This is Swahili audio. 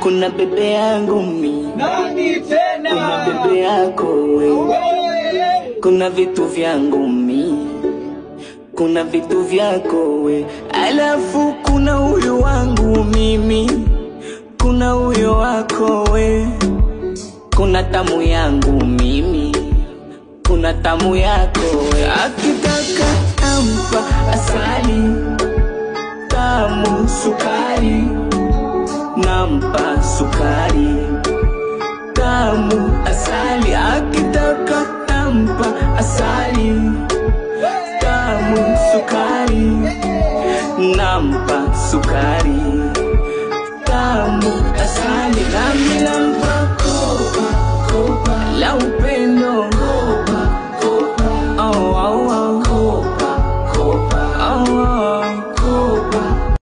Kuna bebe yangu mi, nani tena? Kuna bebe yako we, kuna vitu vyangu mi, kuna vitu vyako we. Alafu kuna huyu wangu mimi, kuna huyo wako we. Kuna tamu yangu mimi, kuna tamu yako we. Akitaka ampa asali, tamu sukari, nampa sukari, tamu asali. Akitaka nampa asali, tamu sukari, nampa sukari, tamu asali. Nami nampa kopa, kopa la upendo.